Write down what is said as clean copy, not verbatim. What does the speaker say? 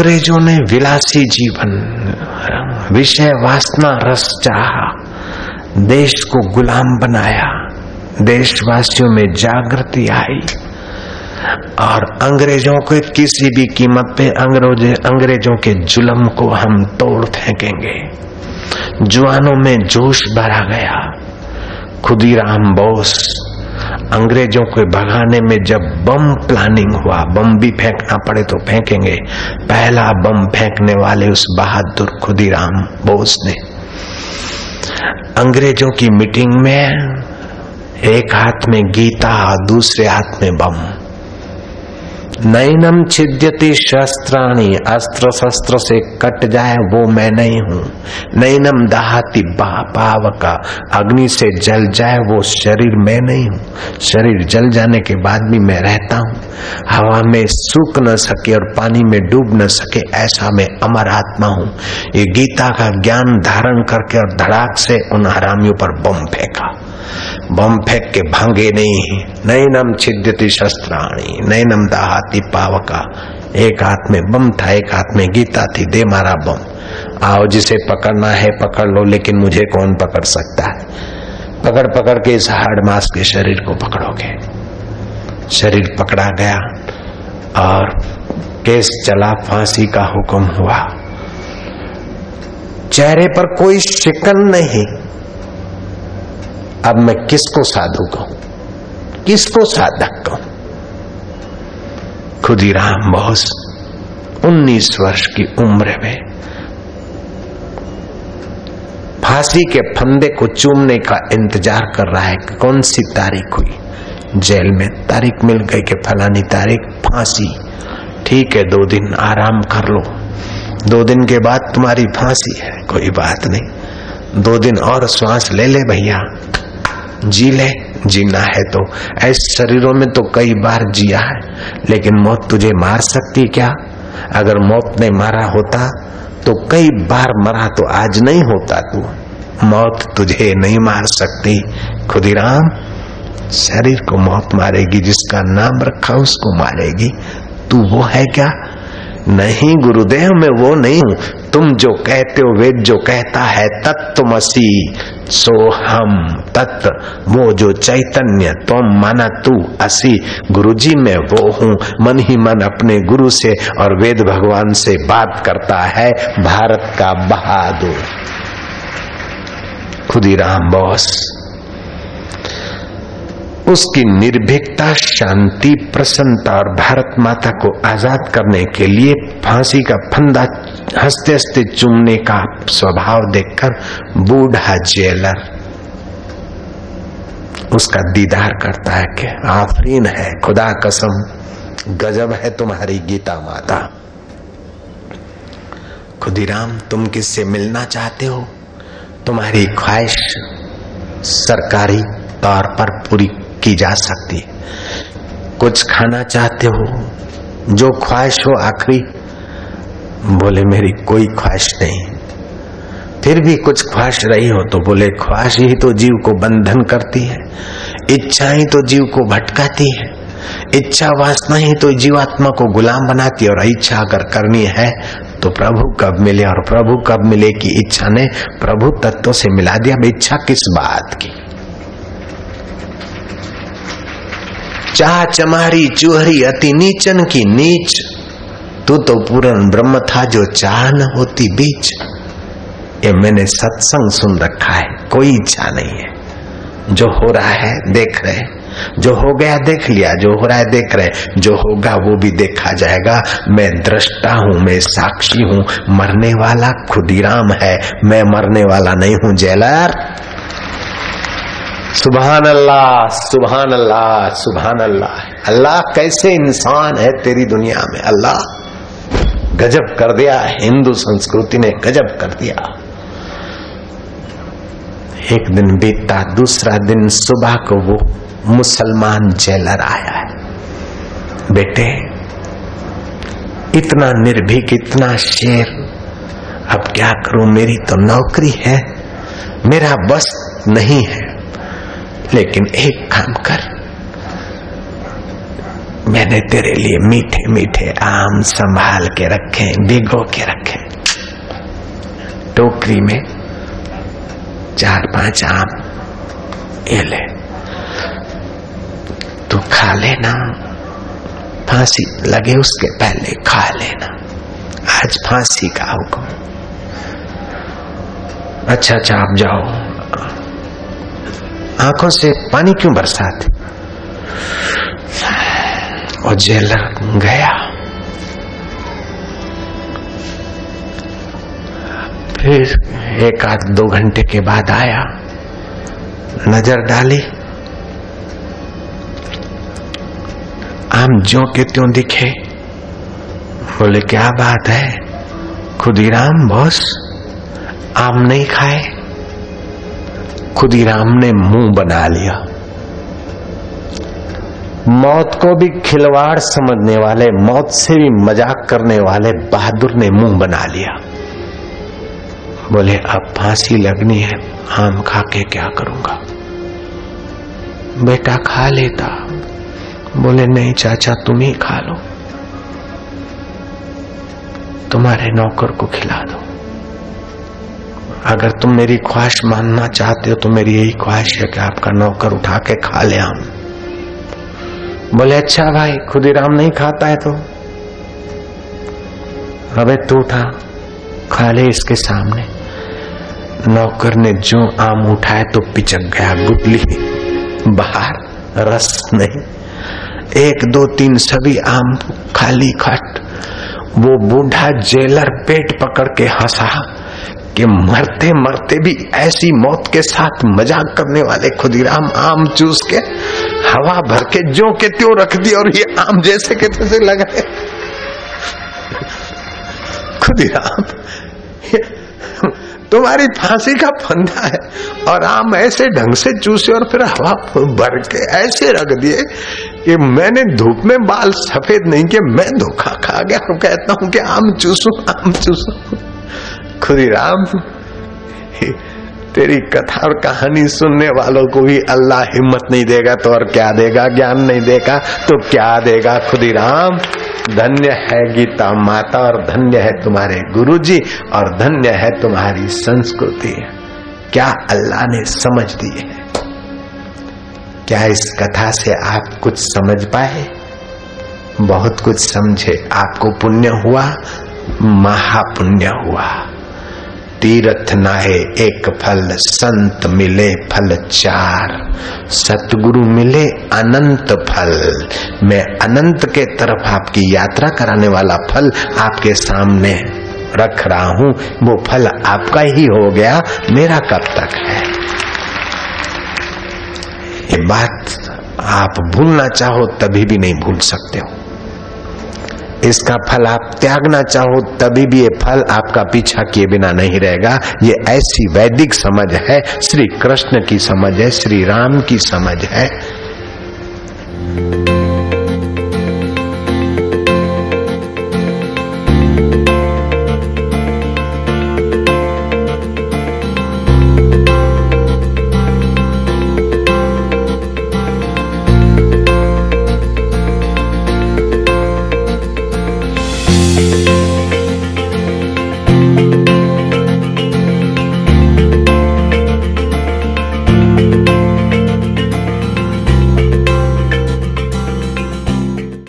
अंग्रेजों ने विलासी जीवन, विषय वासना रस चाहा, देश को गुलाम बनाया। देशवासियों में जागृति आई और अंग्रेजों के किसी भी कीमत पे अंग्रेजों के जुल्म को हम तोड़ फेंकेंगे। जुआनों में जोश भरा गया। खुदीराम बोस अंग्रेजों को भगाने में जब बम प्लानिंग हुआ, बम भी फेंकना पड़े तो फेंकेंगे, पहला बम फेंकने वाले उस बहादुर खुदीराम बोस ने अंग्रेजों की मीटिंग में एक हाथ में गीता दूसरे हाथ में बम, नैनम छिद्यति शस्त्राणि, अस्त्र शस्त्र से कट जाए वो मैं नहीं हूँ। नैनम दहाति पावका, अग्नि से जल जाए वो शरीर मैं नहीं हूँ। शरीर जल जाने के बाद भी मैं रहता हूँ। हवा में सूख न सके और पानी में डूब न सके ऐसा मैं अमर आत्मा हूँ। ये गीता का ज्ञान धारण करके और धड़ाक से उन हरामियों पर बम फेंका। बम फेंक के भांगे नहीं। नैनम छिद्यति शस्त्राणि, नैनम दहाति पावका। एक हाथ में बम था, एक हाथ में गीता थी। दे मारा बम, आओ जिसे पकड़ना है पकड़ लो, लेकिन मुझे कौन पकड़ सकता है। पकड़ पकड़ के इस हाड़ मांस के शरीर को पकड़ोगे। शरीर पकड़ा गया और केस चला, फांसी का हुक्म हुआ। चेहरे पर कोई शिकन नहीं। अब मैं किसको साधु कहूं, किसको साधक कहूं। खुदीराम बोस 19 वर्ष की उम्र में फांसी के फंदे को चूमने का इंतजार कर रहा है। कौन सी तारीख हुई? जेल में तारीख मिल गई कि फलानी तारीख फांसी। ठीक है, 2 दिन आराम कर लो, 2 दिन के बाद तुम्हारी फांसी है। कोई बात नहीं, 2 दिन और श्वास ले ले भैया, जी ले। जीना है तो ऐसे शरीरों में तो कई बार जिया है, लेकिन मौत तुझे मार सकती क्या? अगर मौत ने मारा होता तो कई बार मरा तो आज नहीं होता तू। मौत तुझे नहीं मार सकती खुदीराम। शरीर को मौत मारेगी, जिसका नाम रखा उसको मारेगी। तू वो है क्या? नहीं गुरुदेव, मैं वो नहीं हूँ। तुम जो कहते हो, वेद जो कहता है तत्त्वमसि सो हम तत्व, वो जो चैतन्य तुम माना तू असी। गुरुजी मैं वो हूँ। मन ही मन अपने गुरु से और वेद भगवान से बात करता है भारत का बहादुर खुदीराम बोस। उसकी निर्भीकता, शांति, प्रसन्नता और भारत माता को आजाद करने के लिए फांसी का फंदा हंसते हंसते चूमने का स्वभाव देखकर बूढ़ा जेलर उसका दीदार करता है कि आफरीन है, खुदा कसम गजब है तुम्हारी गीता माता। खुदीराम, तुम किससे मिलना चाहते हो? तुम्हारी ख्वाहिश सरकारी तौर पर पूरी की जा सकती है। कुछ खाना चाहते हो? जो ख्वाहिश हो आखिरी। बोले मेरी कोई ख्वाहिश नहीं। फिर भी कुछ ख्वाहिश रही हो तो बोले ख्वाहिश ही तो जीव को बंधन करती है, इच्छा ही तो जीव को भटकाती है, इच्छा वासना ही तो जीवात्मा को गुलाम बनाती है। और इच्छा अगर करनी है तो प्रभु कब मिले, और प्रभु कब मिले की इच्छा ने प्रभु तत्व से मिला दिया। अब इच्छा किस बात की? चाह चमारी चूहरी अति नीचन की नीच, तू तो पूर्ण ब्रह्म था जो चाह न होती बीच। ये मैंने सत्संग सुन रखा है, कोई इच्छा नहीं है। जो हो रहा है देख रहे, जो हो गया देख लिया, जो हो रहा है देख रहे, जो होगा वो भी देखा जाएगा। मैं दृष्टा हूँ, मैं साक्षी हूँ। मरने वाला खुदीराम है, मैं मरने वाला नहीं हूँ जेलर। सुभान अल्लाह, सुभान अल्लाह, सुभान अल्लाह। अल्लाह कैसे इंसान है तेरी दुनिया में। अल्लाह गजब कर दिया, हिंदू संस्कृति ने गजब कर दिया। एक दिन बीता, दूसरा दिन सुबह को वो मुसलमान जेलर आया है। बेटे इतना निर्भीक, इतना शेर, अब क्या करूं, मेरी तो नौकरी है, मेरा बस नहीं है। लेकिन एक काम कर, मैंने तेरे लिए मीठे मीठे आम संभाल के रखे, भिगो के रखे, टोकरी में 4-5 आम, ये ले, तू खा लेना, फांसी लगे उसके पहले खा लेना, आज फांसी का हुक्म। अच्छा आप जाओ। आंखों से पानी क्यों बरसाते? और जेलर गया। फिर 1-2 घंटे के बाद आया, नजर डाली, आम ज्यों के त्यों दिखे। बोले क्या बात है खुदीराम बॉस, आम नहीं खाए? खुदीराम ने मुंह बना लिया। मौत को भी खिलवाड़ समझने वाले, मौत से भी मजाक करने वाले बहादुर ने मुंह बना लिया। बोले अब फांसी लगनी है, आम खा के क्या करूंगा? बेटा खा लेता। बोले नहीं चाचा तुम ही खा लो, तुम्हारे नौकर को खिला दो। अगर तुम मेरी ख्वाहिश मानना चाहते हो तो मेरी यही ख्वाहिश है कि आपका नौकर उठा के खा ले आम। बोले अच्छा भाई, खुदीराम नहीं खाता है तो? अबे तू उठा खा ले इसके सामने। नौकर ने जो आम उठाया तो पिचक गया, गुटली बाहर, रस नहीं। 1, 2, 3 सभी आम खाली खट। वो बूढ़ा जेलर पेट पकड़ के हंसा कि मरते मरते भी ऐसी मौत के साथ मजाक करने वाले खुदीराम आम चूस के हवा भर के ज्यों के त्यों रख दी और ये आम जैसे के तैसे लगा। खुदीराम तुम्हारी फांसी का फंदा है और आम ऐसे ढंग से चूसे और फिर हवा भर के ऐसे रख दिए कि मैंने धूप में बाल सफेद नहीं किए, मैं धोखा खा गया और कहता हूं कि आम चूसू। खुदीराम तेरी कथा और कहानी सुनने वालों को भी अल्लाह हिम्मत नहीं देगा तो और क्या देगा? ज्ञान नहीं देगा तो क्या देगा? खुदीराम धन्य है गीता माता और धन्य है तुम्हारे गुरुजी और धन्य है तुम्हारी संस्कृति। क्या अल्लाह ने समझ दी है? क्या इस कथा से आप कुछ समझ पाए? बहुत कुछ समझे। आपको पुण्य हुआ, महापुण्य हुआ। तीर्थ नाहे एक फल, संत मिले फल 4, सतगुरु मिले अनंत फल। मैं अनंत के तरफ आपकी यात्रा कराने वाला फल आपके सामने रख रहा हूं। वो फल आपका ही हो गया, मेरा कब तक है? ये बात आप भूलना चाहो तभी भी नहीं भूल सकते हो। इसका फल आप त्यागना चाहो तभी भी ये फल आपका पीछा किए बिना नहीं रहेगा। ये ऐसी वैदिक समझ है, श्री कृष्ण की समझ है, श्री राम की समझ है।